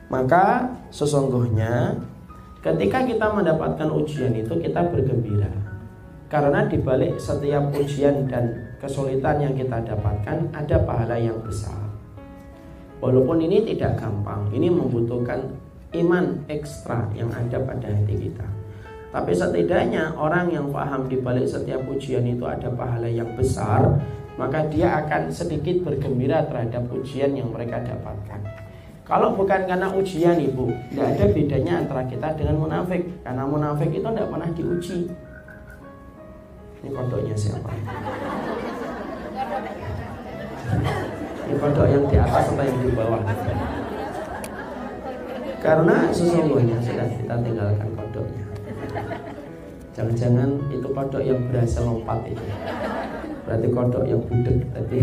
Maka sesungguhnya ketika kita mendapatkan ujian itu kita bergembira. Karena di balik setiap ujian dan kesulitan yang kita dapatkan ada pahala yang besar. Walaupun ini tidak gampang, ini membutuhkan iman ekstra yang ada pada hati kita. Tapi setidaknya orang yang paham di balik setiap ujian itu ada pahala yang besar, maka dia akan sedikit bergembira terhadap ujian yang mereka dapatkan. Kalau bukan karena ujian ibu, tidak ada bedanya antara kita dengan munafik. Karena munafik itu tidak pernah diuji. Ini kodoknya siapa? Ini kodok yang di atas atau yang di bawah? Karena sesungguhnya sudah kita tinggalkan kodoknya. Jangan-jangan itu kodok yang berhasil lompat itu. Berarti kodok yang budek tadi.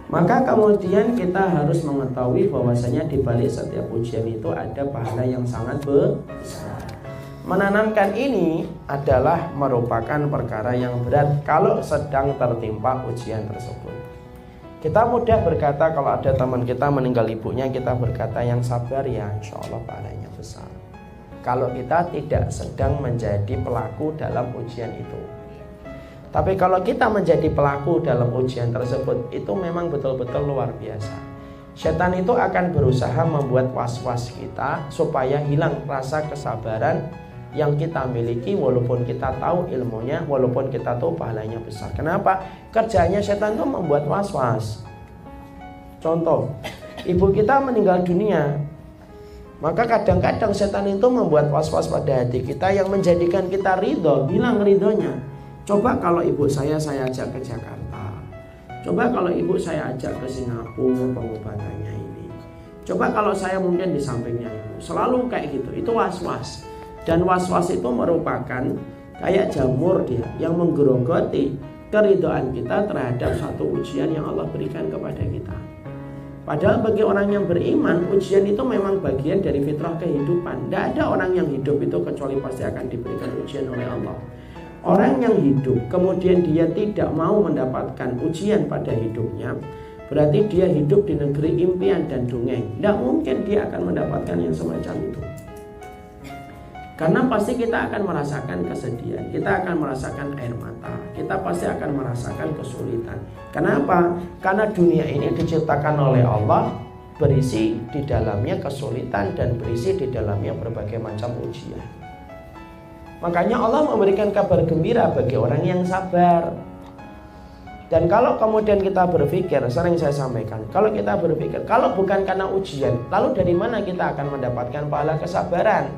Maka kemudian kita harus mengetahui bahwasanya di balik setiap ujian itu ada pahala yang sangat besar. Menanamkan ini adalah merupakan perkara yang berat kalau sedang tertimpa ujian tersebut. Kita mudah berkata kalau ada teman kita meninggal ibunya, kita berkata yang sabar ya, insya Allah pahalanya besar. Kalau kita tidak sedang menjadi pelaku dalam ujian itu. Tapi kalau kita menjadi pelaku dalam ujian tersebut, itu memang betul-betul luar biasa. Setan itu akan berusaha membuat was-was kita supaya hilang rasa kesabaran yang kita miliki, walaupun kita tahu ilmunya, walaupun kita tahu pahalanya besar. Kenapa? Kerjanya setan itu membuat was-was. Contoh, ibu kita meninggal dunia, maka kadang-kadang setan itu membuat was-was pada hati kita yang menjadikan kita ridho, bilang ridhonya. Coba kalau ibu saya ajak ke Jakarta. Coba kalau ibu saya ajak ke Singapura pengobatannya ini. Coba kalau saya mungkin di sampingnya ibu. Selalu kayak gitu. Itu was-was. Dan was-was itu merupakan kayak jamur dia yang menggerogoti keridhaan kita terhadap satu ujian yang Allah berikan kepada kita. Padahal bagi orang yang beriman, ujian itu memang bagian dari fitrah kehidupan. Tidak ada orang yang hidup itu kecuali pasti akan diberikan ujian oleh Allah. Orang yang hidup kemudian dia tidak mau mendapatkan ujian pada hidupnya, berarti dia hidup di negeri impian dan dongeng. Tidak mungkin dia akan mendapatkan yang semacam itu. Karena pasti kita akan merasakan kesedihan, kita akan merasakan air mata, kita pasti akan merasakan kesulitan. Kenapa? Karena dunia ini diciptakan oleh Allah, berisi di dalamnya kesulitan dan berisi di dalamnya berbagai macam ujian. Makanya Allah memberikan kabar gembira bagi orang yang sabar. Dan kalau kemudian kita berpikir, sering saya sampaikan, kalau kita berpikir, kalau bukan karena ujian, lalu dari mana kita akan mendapatkan pahala kesabaran?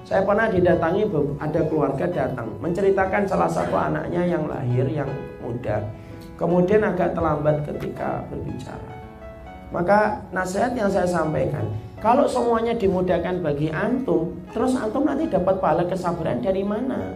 Saya pernah didatangi, ada keluarga datang menceritakan salah satu anaknya yang lahir, yang muda, kemudian agak terlambat ketika berbicara. Maka nasihat yang saya sampaikan, kalau semuanya dimudahkan bagi antum, terus antum nanti dapat pahala kesabaran dari mana?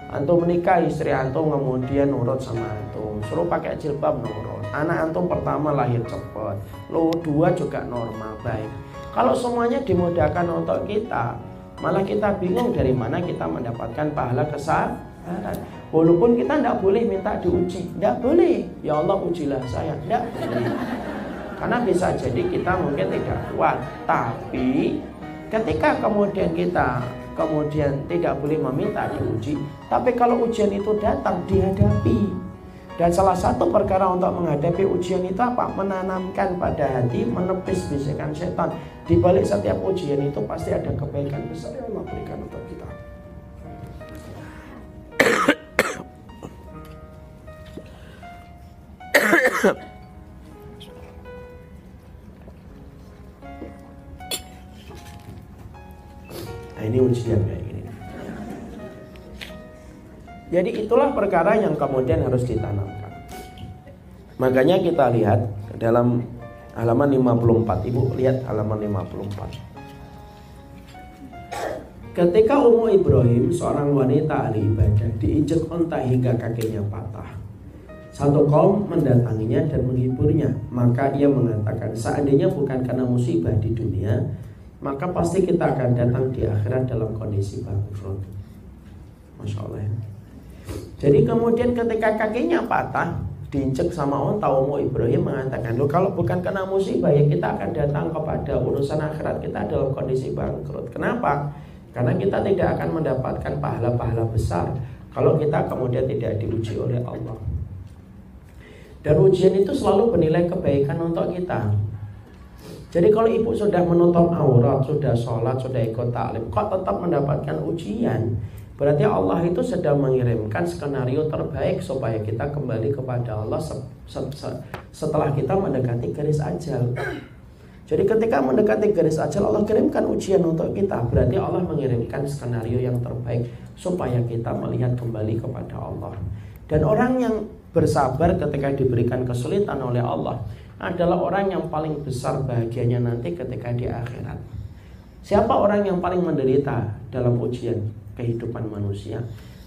Antum menikah, istri antum kemudian nurut sama antum, suruh pakai jilbab nurut. Anak antum pertama lahir cepat, lo dua juga normal, baik. Kalau semuanya dimudahkan untuk kita, malah kita bingung dari mana kita mendapatkan pahala kesabaran. Walaupun kita tidak boleh minta diuji, tidak boleh. Ya Allah ujilah saya, tidak boleh. Karena bisa jadi kita mungkin tidak kuat. Tapi ketika kemudian kita tidak boleh meminta diuji, tapi kalau ujian itu datang, dihadapi. Dan salah satu perkara untuk menghadapi ujian itu apa? Menanamkan pada hati, menepis bisikan setan. Di balik setiap ujian itu pasti ada kebaikan besar yang Allah berikan untuk kita. Nah, ini ujian kayak gini. Jadi itulah perkara yang kemudian harus ditanamkan. Makanya kita lihat dalam halaman 54. Ibu lihat halaman 54. Ketika Ummu Ibrahim, seorang wanita ahli ibadah, diinjek unta hingga kakinya patah, satu kaum mendatanginya dan menghiburnya. Maka ia mengatakan, seandainya bukan karena musibah di dunia, maka pasti kita akan datang di akhirat dalam kondisi bangkrut. Masya Allah ya. Jadi kemudian ketika kakinya patah, diinjek sama onta, Ibrahim mengatakan, loh kalau bukan karena musibah ya kita akan datang kepada urusan akhirat kita dalam kondisi bangkrut. Kenapa? Karena kita tidak akan mendapatkan pahala-pahala besar kalau kita kemudian tidak diuji oleh Allah. Dan ujian itu selalu bernilai kebaikan untuk kita. Jadi kalau ibu sudah menutup aurat, sudah sholat, sudah ikut taklim, kok tetap mendapatkan ujian, berarti Allah itu sedang mengirimkan skenario terbaik supaya kita kembali kepada Allah setelah kita mendekati garis ajal. Jadi ketika mendekati garis ajal, Allah kirimkan ujian untuk kita. Berarti Allah mengirimkan skenario yang terbaik supaya kita melihat kembali kepada Allah. Dan orang yang bersabar ketika diberikan kesulitan oleh Allah adalah orang yang paling besar bahagianya nanti ketika di akhirat. Siapa orang yang paling menderita dalam ujian kehidupan manusia?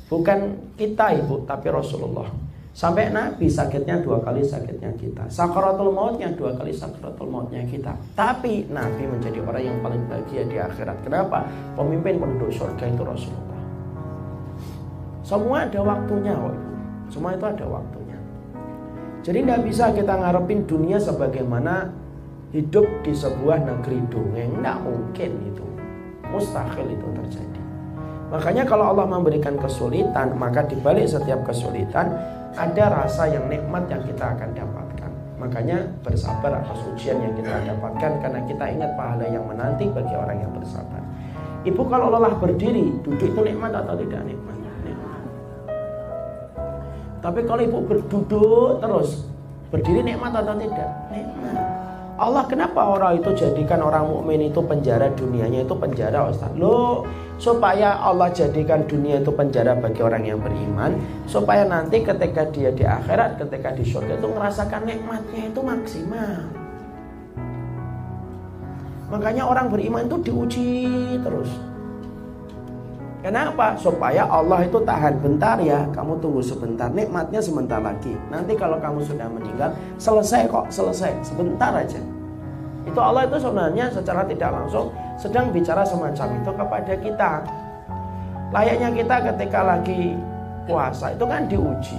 Bukan kita ibu, tapi Rasulullah. Sampai Nabi sakitnya 2 kali sakitnya kita, sakaratul mautnya 2 kali sakaratul mautnya kita. Tapi Nabi menjadi orang yang paling bahagia di akhirat. Kenapa? Pemimpin penduduk surga itu Rasulullah. Semua ada waktunya kok. Semua itu ada waktunya. Jadi tidak bisa kita ngarepin dunia sebagaimana hidup di sebuah negeri dongeng. Tidak mungkin itu. Mustahil itu terjadi. Makanya kalau Allah memberikan kesulitan, maka di balik setiap kesulitan ada rasa yang nikmat yang kita akan dapatkan. Makanya bersabar atas ujian yang kita dapatkan, karena kita ingat pahala yang menanti bagi orang yang bersabar. Ibu kalau lelah berdiri, duduk itu nikmat atau tidak nikmat? Nikmat. Tapi kalau ibu berduduk terus, berdiri nikmat atau tidak? Nikmat. Allah kenapa orang itu jadikan orang mukmin itu penjara dunianya itu penjara, Ustaz? Loh, supaya Allah jadikan dunia itu penjara bagi orang yang beriman, supaya nanti ketika dia di akhirat, ketika di surga itu merasakan nikmatnya itu maksimal. Makanya orang beriman itu diuji terus. Kenapa? Supaya Allah itu tahan bentar ya, kamu tunggu sebentar, nikmatnya sebentar lagi. Nanti kalau kamu sudah meninggal, selesai kok, selesai, sebentar aja. Itu Allah itu sebenarnya secara tidak langsung sedang bicara semacam itu kepada kita. Layaknya kita ketika lagi puasa itu kan diuji.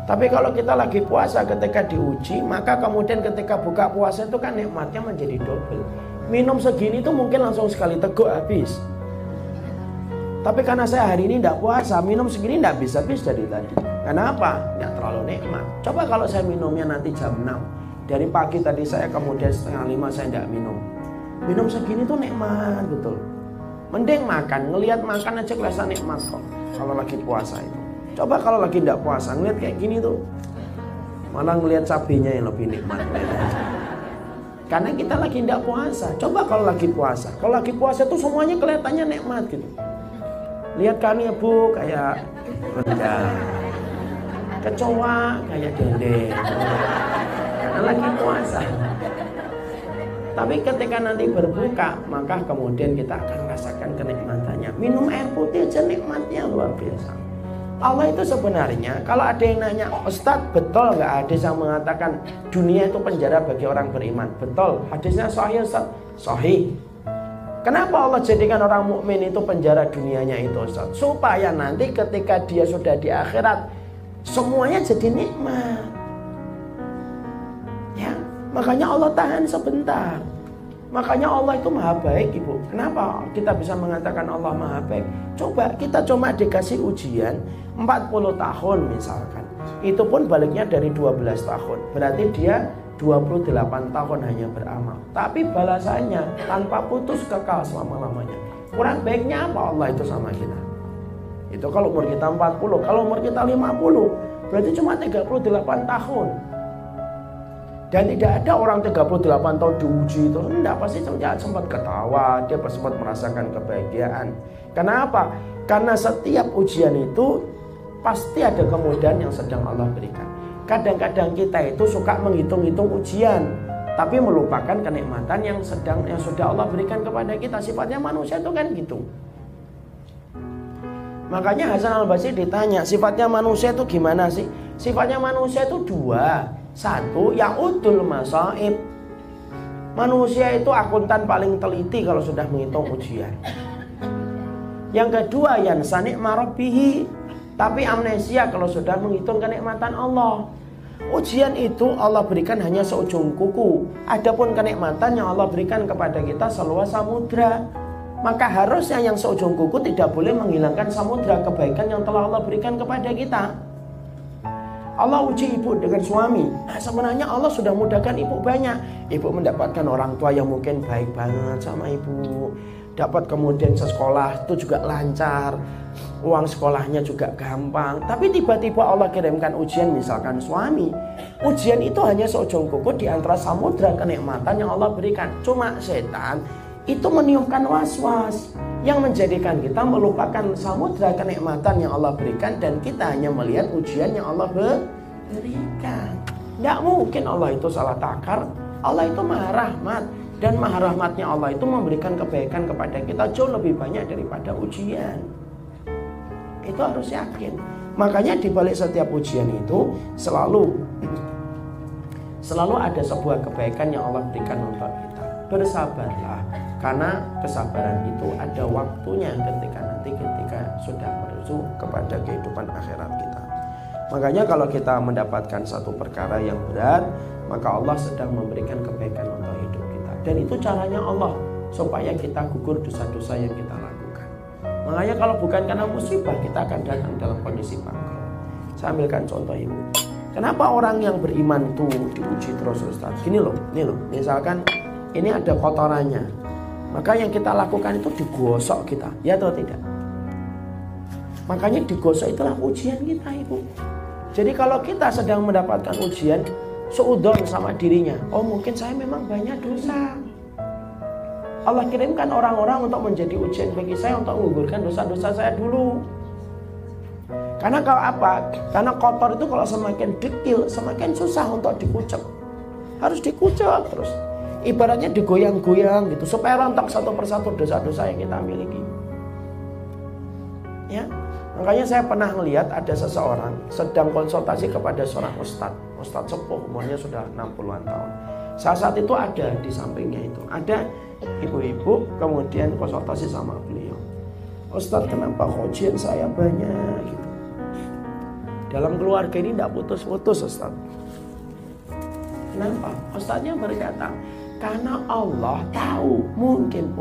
Tapi kalau kita lagi puasa ketika diuji, maka kemudian ketika buka puasa itu kan nikmatnya menjadi double. Minum segini itu mungkin langsung sekali teguk habis. Tapi karena saya hari ini tidak puasa, minum segini tidak bisa-bisa dari tadi. Kenapa? Tidak terlalu nikmat. Coba kalau saya minumnya nanti jam 6. Dari pagi tadi saya kemudian 4:30 saya tidak minum. Minum segini tuh nikmat betul. Mending makan, ngelihat makan aja kelihatan nikmat kok. Kalau lagi puasa itu. Coba kalau lagi tidak puasa, ngelihat kayak gini tuh. Malah ngelihat cabenya yang lebih nikmat. Karena kita lagi tidak puasa. Coba kalau lagi puasa. Kalau lagi puasa tuh semuanya kelihatannya nikmat gitu. Lihat kan ya bu, kayak rendang, kecoa kayak dendeng, karena lagi puasa. Tapi ketika nanti berbuka, maka kemudian kita akan rasakan kenikmatannya. Minum air putih aja nikmatnya luar biasa. Allah itu sebenarnya, kalau ada yang nanya, Ustadz betul nggak hadis yang mengatakan dunia itu penjara bagi orang beriman? Betul, hadisnya sahih Ustadz, sahih. Kenapa Allah jadikan orang mukmin itu penjara dunianya itu, Ustaz? Supaya nanti ketika dia sudah di akhirat, semuanya jadi nikmat. Ya, makanya Allah tahan sebentar. Makanya Allah itu maha baik, Ibu. Kenapa kita bisa mengatakan Allah maha baik? Coba kita cuma dikasih ujian 40 tahun misalkan. Itu pun baliknya dari 12 tahun. Berarti dia 28 tahun hanya beramal. Tapi balasannya tanpa putus kekal selama-lamanya. Kurang baiknya apa Allah itu sama kita? Itu kalau umur kita 40. Kalau umur kita 50, berarti cuma 38 tahun. Dan tidak ada orang 38 tahun diuji itu. Tidak, pasti sempat ketawa, dia sempat merasakan kebahagiaan. Kenapa? Karena setiap ujian itu pasti ada kemudahan yang sedang Allah berikan. Kadang-kadang kita itu suka menghitung-hitung ujian, tapi melupakan kenikmatan yang sudah Allah berikan kepada kita. Sifatnya manusia itu kan gitu. Makanya Hasan Al-Basri ditanya, sifatnya manusia itu gimana sih? Sifatnya manusia itu dua. Satu, yang udul masaib. Manusia itu akuntan paling teliti kalau sudah menghitung ujian. Yang kedua, yansa ni'ma rabbihi. Tapi amnesia kalau sudah menghitung kenikmatan Allah. Ujian itu Allah berikan hanya seujung kuku. Adapun kenikmatan yang Allah berikan kepada kita seluas samudra. Maka harusnya yang seujung kuku tidak boleh menghilangkan samudra kebaikan yang telah Allah berikan kepada kita. Allah uji ibu dengan suami. Nah, sebenarnya Allah sudah mudahkan ibu banyak. Ibu mendapatkan orang tua yang mungkin baik banget sama ibu. Dapat kemudian sekolah itu juga lancar. Uang sekolahnya juga gampang. Tapi tiba-tiba Allah kirimkan ujian, misalkan suami. Ujian itu hanya seujung kuku di antara samudra kenikmatan yang Allah berikan. Cuma setan itu meniupkan was-was yang menjadikan kita melupakan samudra kenikmatan yang Allah berikan, dan kita hanya melihat ujian yang Allah berikan. Tidak mungkin Allah itu salah takar. Allah itu maha rahmat, dan maha rahmatnya Allah itu memberikan kebaikan kepada kita jauh lebih banyak daripada ujian. Itu harus yakin. Makanya di balik setiap ujian itu selalu ada sebuah kebaikan yang Allah berikan untuk kita. Bersabarlah, karena kesabaran itu ada waktunya ketika sudah menuju kepada kehidupan akhirat kita. Makanya kalau kita mendapatkan satu perkara yang berat, maka Allah sedang memberikan kebaikan untuk hidup kita. Dan itu caranya Allah supaya kita gugur dosa-dosa yang kita lakukan. Makanya kalau bukan karena musibah, kita akan datang dalam kondisi bangkrut. Saya ambilkan contoh ibu. Kenapa orang yang beriman itu diuji terus Ustaz? Gini loh, misalkan ini ada kotorannya, maka yang kita lakukan itu digosok kita, ya atau tidak? Makanya digosok itulah ujian kita ibu. Jadi kalau kita sedang mendapatkan ujian, seudon sama dirinya, oh mungkin saya memang banyak dosa. Allah kirimkan orang-orang untuk menjadi ujian bagi saya, untuk menggugurkan dosa-dosa saya dulu. Karena kalau apa? Karena kotor itu kalau semakin dekil, semakin susah untuk dikucek. Harus dikucek terus. Ibaratnya digoyang-goyang gitu, supaya rontok satu persatu dosa-dosa yang kita miliki. Ya, makanya saya pernah melihat ada seseorang sedang konsultasi kepada seorang ustadz sepuh, umurnya sudah 60-an tahun. Saat itu ada di sampingnya itu ada ibu-ibu, kemudian konsultasi sama beliau. Ustadz, kenapa ujian saya banyak gitu? Dalam keluarga ini tidak putus-putus Ustadz. Kenapa? Ustadznya berkata, karena Allah tahu mungkin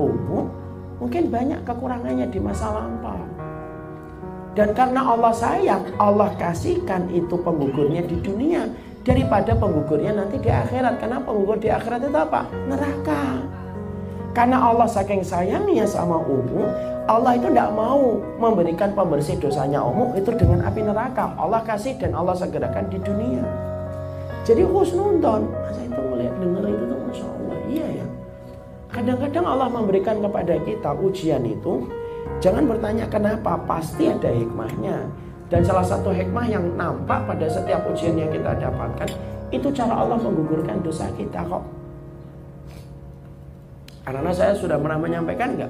mungkin banyak kekurangannya di masa lampau. Dan karena Allah sayang, Allah kasihkan itu penggugurnya di dunia daripada penggugurnya nanti di akhirat. Karena penggugur di akhirat itu apa? Neraka. Karena Allah saking sayangnya sama Allah itu tidak mau memberikan pembersih dosanya itu dengan api neraka. Allah kasih dan Allah segerakan di dunia. Jadi husnudon. Saya itu melihat dengar itu tuh Masya Allah, iya ya. Kadang-kadang Allah memberikan kepada kita ujian itu, jangan bertanya kenapa, pasti ada hikmahnya. Dan salah satu hikmah yang nampak pada setiap ujian yang kita dapatkan, itu cara Allah menggugurkan dosa kita kok. Karena saya sudah pernah menyampaikan enggak?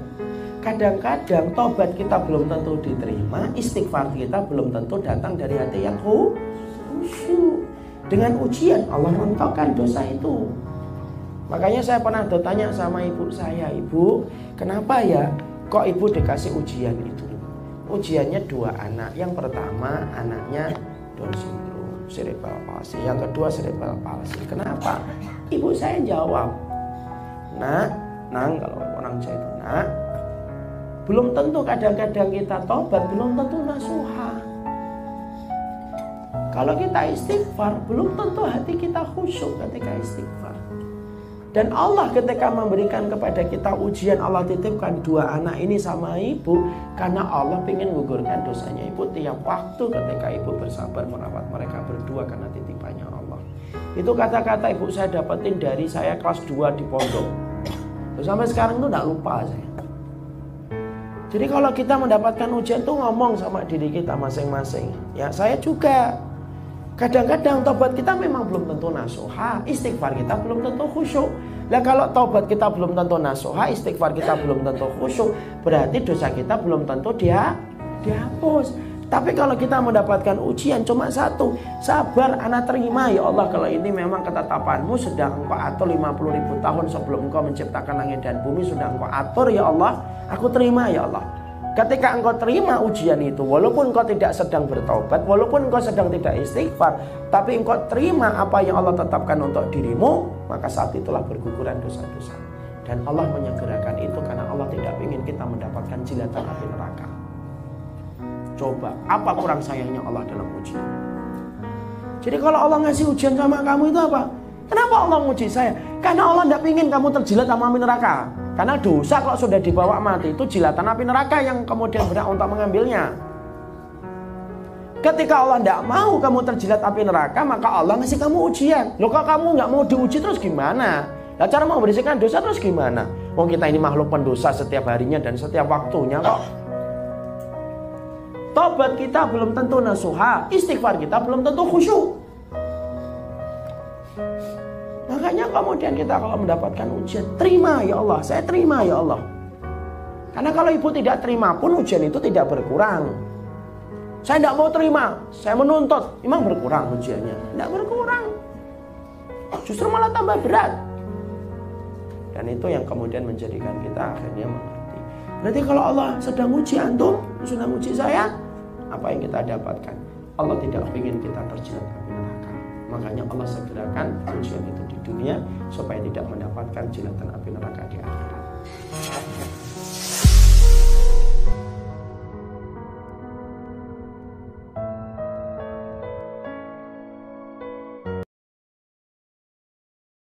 Kadang-kadang tobat kita belum tentu diterima, istighfar kita belum tentu datang dari hati yang khusyuk. Dengan ujian Allah rontokkan dosa itu. Makanya saya pernah bertanya sama ibu saya, ibu, kenapa ya kok ibu dikasih ujian itu? Ujiannya 2 anak. Yang pertama anaknya Down syndrome, cerebral palsy. Yang kedua cerebral palsy. Kenapa? Ibu saya jawab, Nang, kalau orang Jawa itu belum tentu kadang-kadang kita tobat, belum tentu nasuha. Kalau kita istighfar, belum tentu hati kita khusyuk ketika istighfar. Dan Allah ketika memberikan kepada kita ujian, Allah titipkan 2 anak ini sama ibu, karena Allah ingin menggugurkan dosanya ibu tiap waktu ketika ibu bersabar merawat mereka berdua karena titipannya Allah. Itu kata-kata ibu saya dapetin dari saya kelas 2 di pondok. Sampai sekarang itu tidak lupa saya. Jadi kalau kita mendapatkan ujian tuh ngomong sama diri kita masing-masing. Ya, saya juga. Kadang-kadang tobat kita memang belum tentu nasuha, istighfar kita belum tentu khusyuk. Nah kalau tobat kita belum tentu nasuha, istighfar kita belum tentu khusyuk, berarti dosa kita belum tentu dihapus. Tapi kalau kita mendapatkan ujian cuma satu, sabar, anak terima ya Allah, kalau ini memang ketetapanmu sudah engkau atur 50.000 tahun sebelum engkau menciptakan langit dan bumi, sudah engkau atur ya Allah, aku terima ya Allah. Ketika engkau terima ujian itu, walaupun engkau tidak sedang bertaubat, walaupun engkau sedang tidak istighfar, tapi engkau terima apa yang Allah tetapkan untuk dirimu, maka saat itulah berguguran dosa-dosa. Dan Allah menyegerakan itu karena Allah tidak ingin kita mendapatkan jilatan api neraka. Coba, apa kurang sayangnya Allah dalam ujian? Jadi kalau Allah ngasih ujian sama kamu itu apa? Kenapa Allah menguji saya? Karena Allah tidak ingin kamu terjilat sama api neraka. Karena dosa kalau sudah dibawa mati itu jilatan api neraka yang kemudian berhak untuk mengambilnya. Ketika Allah tidak mau kamu terjilat api neraka, maka Allah ngasih kamu ujian. Loh, kalau kamu nggak mau diuji terus gimana? Nah, cara mau membersihkan dosa terus gimana? Oh, kita ini makhluk pendosa setiap harinya dan setiap waktunya kok. Tobat kita belum tentu nasuha, istighfar kita belum tentu khusyuk. Makanya kemudian kita kalau mendapatkan ujian, terima ya Allah, saya terima ya Allah. Karena kalau ibu tidak terima pun ujian itu tidak berkurang. Saya tidak mau terima, saya menuntut, memang berkurang ujiannya? Tidak berkurang, justru malah tambah berat. Dan itu yang kemudian menjadikan kita akhirnya mengerti. Berarti kalau Allah sedang uji antum, sedang uji saya, apa yang kita dapatkan? Allah tidak ingin kita terjerat api neraka. Makanya Allah segerakan ujian itu di dunia supaya tidak mendapatkan jilatan api neraka di akhirat.